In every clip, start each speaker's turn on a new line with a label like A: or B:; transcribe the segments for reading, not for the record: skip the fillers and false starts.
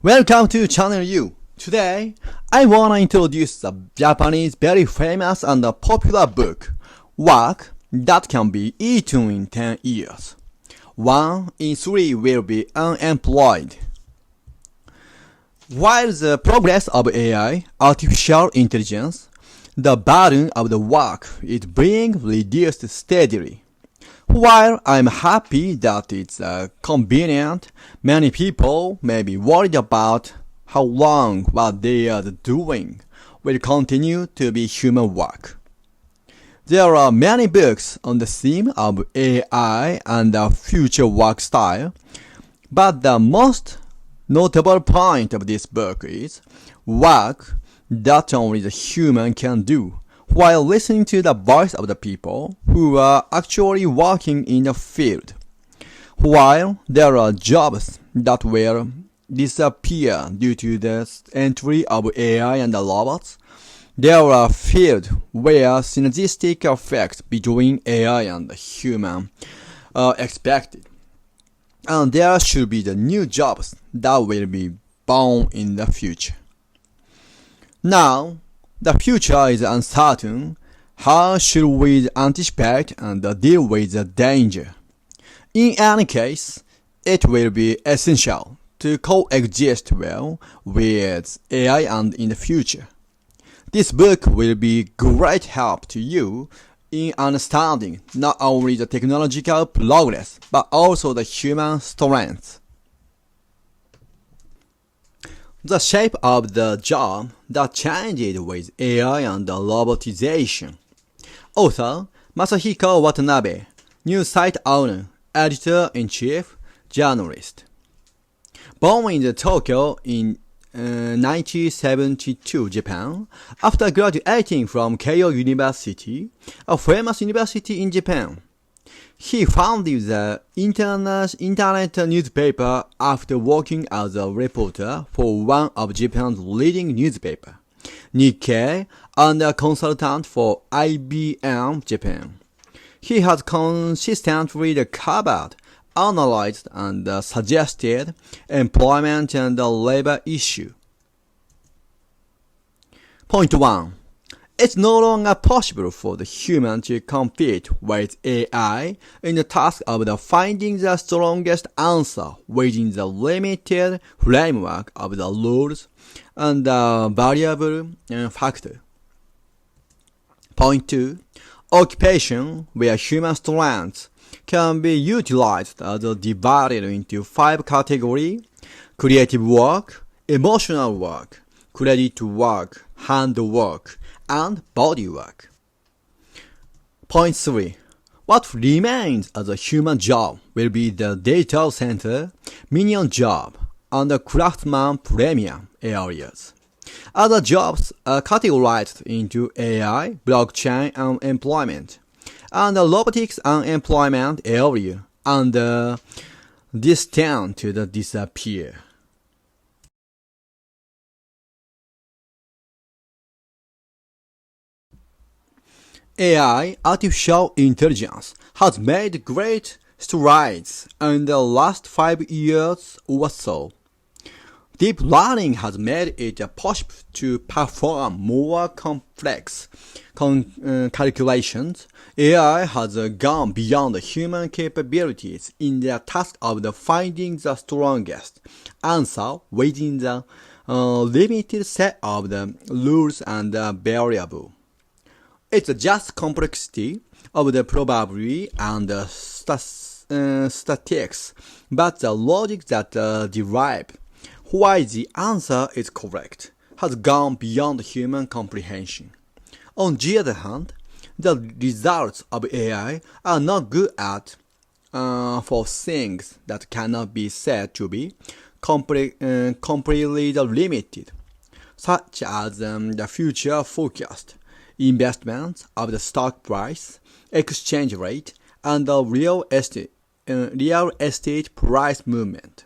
A: Welcome to Channel U. Today, I wanna introduce a Japanese very famous and popular book, Work That Can Be Eaten in 10 Years. 1 in 3 will be unemployed. While the progress of AI, artificial intelligence, the burden of the work is being reduced steadily. While I'm happy that it's convenient, many people may be worried about how long what they are doing will continue to be human work. There are many books on the theme of AI and the future work style, but the most notable point of this book is work that only the human can do, while listening to the voice of the people who are actually working in the field. While there are jobs that will disappear due to the entry of AI and the robots, there are fields where synergistic effects between AI and the human are expected. And there should be the new jobs that will be born in the future. Now, the future is uncertain. How should we anticipate and deal with the danger? In any case, it will be essential to coexist well with AI and in the future. This book will be great help to you in understanding not only the technological progress but also the human strength. The shape of the job that changed with AI and robotization. Author Masahiko Watanabe, news site owner, editor-in-chief, journalist. Born in Tokyo in 1972, Japan, after graduating from Keio University, a famous university in Japan. He founded the internet newspaper after working as a reporter for one of Japan's leading newspapers, Nikkei, and a consultant for IBM Japan. He has consistently covered, analyzed, and suggested employment and labor issues. Point 1. It's no longer possible for the human to compete with AI in the task of finding the strongest answer within the limited framework of the rules and variable factors. Point 2. Occupation where human strengths can be utilized as divided into 5 categories: creative work, emotional work, credit work, hand work, and body work. Point 3. What remains as a human job will be the data center, minion job, and the craftsman premium areas. Other jobs are categorized into AI, blockchain, and employment, and the robotics and employment area, and destined to disappear. AI, artificial intelligence, has made great strides in the last 5 years or so. Deep learning has made it possible to perform more complex calculations. AI has gone beyond human capabilities in the task of finding the strongest answer within the limited set of the rules and variables. It's just complexity of the probability and statistics, but the logic that derives why the answer is correct has gone beyond human comprehension. On the other hand, the results of AI are not good at for things that cannot be said to be completely limited, such as the future forecast, investments of the stock price, exchange rate, and the real estate price movement.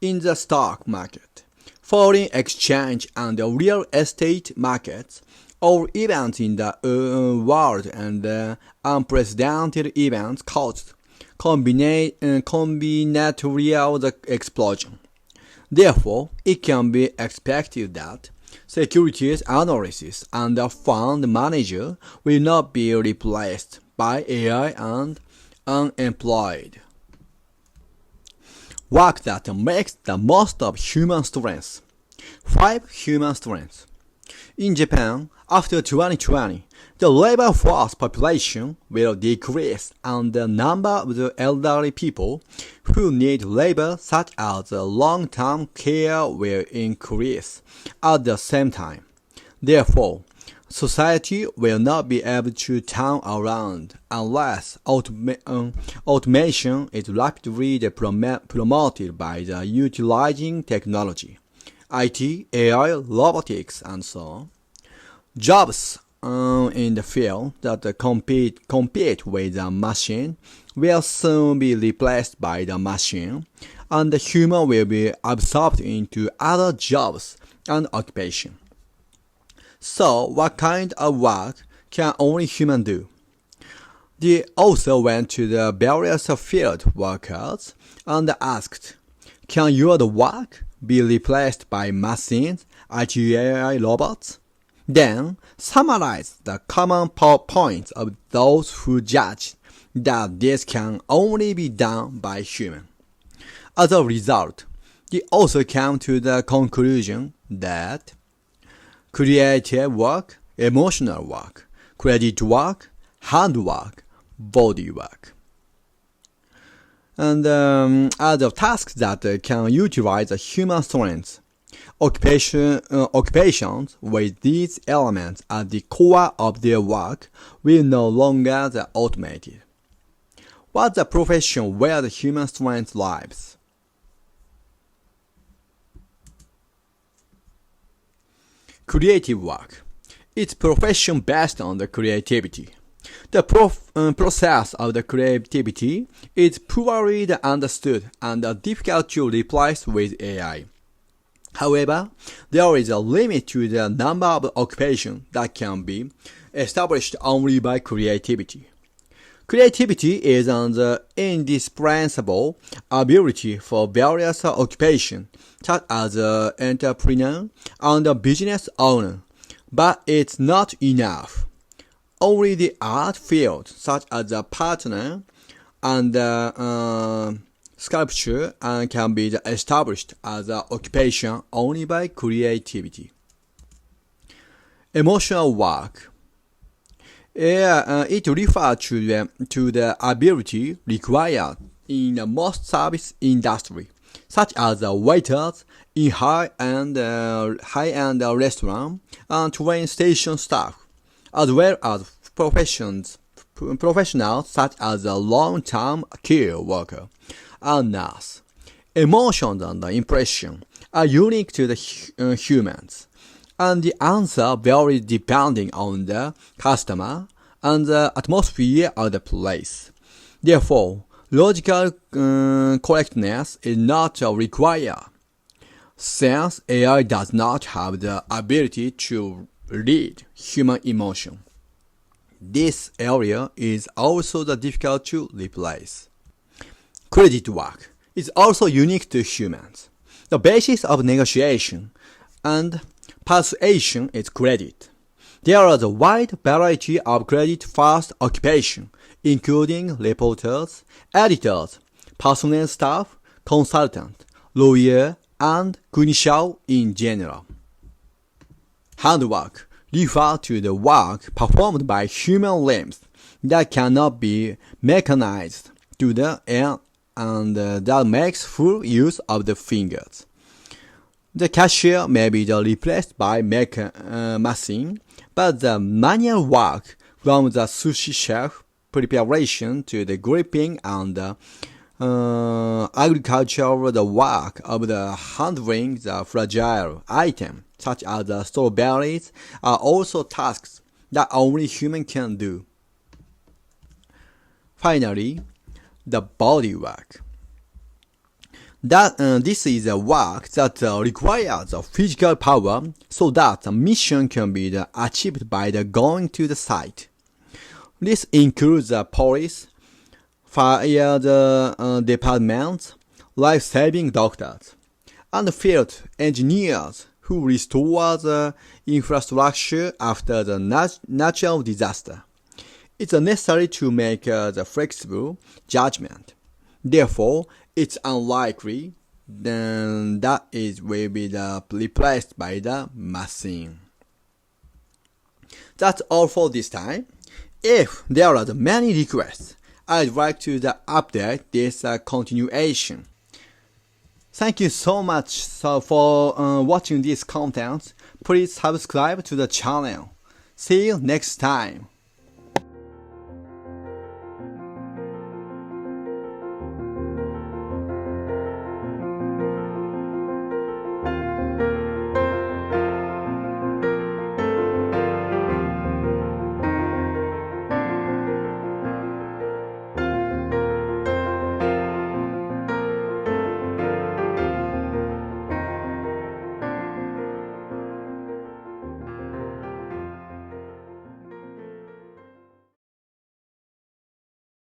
A: In the stock market, foreign exchange, and the real estate markets, all events in the world and unprecedented events caused combinatorial explosion. Therefore, it can be expected that securities analysis and the fund manager will not be replaced by AI and unemployed. Work that makes the most of human strengths. 5 human strengths. In Japan, after 2020, the labor force population will decrease and the number of the elderly people who need labor such as long-term care will increase at the same time. Therefore, society will not be able to turn around unless automation is rapidly promoted by the utilizing technology, IT, AI, robotics, and so on. Jobs in the field that compete with the machine will soon be replaced by the machine, and the human will be absorbed into other jobs and occupation. So, what kind of work can only human do? They also went to the various field workers and asked, "Can your work be replaced by machines, AI robots?" Then summarize the common points of those who judge that this can only be done by human. As a result, they also came to the conclusion that creative work, emotional work, credit work, handwork, body work, and other tasks that can utilize the human strengths. Occupations with these elements at the core of their work will no longer be automated. What's the profession where the human strength lives? Creative work. It's profession based on the creativity. The process of the creativity is poorly understood and difficult to replace with AI. However, there is a limit to the number of occupations that can be established only by creativity. Creativity is an indispensable ability for various occupations, such as entrepreneur and business owner, but it's not enough. Only the art field, such as a partner and sculpture, can be established as an occupation only by creativity. Emotional work. It refers to the ability required in most service industry, such as waiters in high-end restaurant and train station staff, as well as professionals such as a long-term care worker and nurse. Emotions and impression are unique to the humans, and the answer varies depending on the customer and the atmosphere of the place. Therefore, logical correctness is not required, since AI does not have the ability to read human emotion. This area is also difficult to replace. Credit work is also unique to humans. The basis of negotiation and persuasion is credit. There is a wide variety of credit-first occupations, including reporters, editors, personnel staff, consultant, lawyer, and clinician in general. Handwork refers to the work performed by human limbs that cannot be mechanized to the end and that makes full use of the fingers. The cashier may be replaced by machine, but the manual work from the sushi chef preparation to the gripping and agricultural the work of the handling the fragile item, such as the strawberries, are also tasks that only human can do. Finally, the body work. This is a work that requires physical power so that the mission can be achieved by going to the site. This includes the police, fire departments, life-saving doctors, and field engineers who restore the infrastructure after the natural disaster. It's necessary to make the flexible judgment. Therefore, it's unlikely that it will be replaced by the machine. That's all for this time. If there are many requests, I'd like to update this continuation. Thank you so much for watching this content. Please subscribe to the channel. See you next time.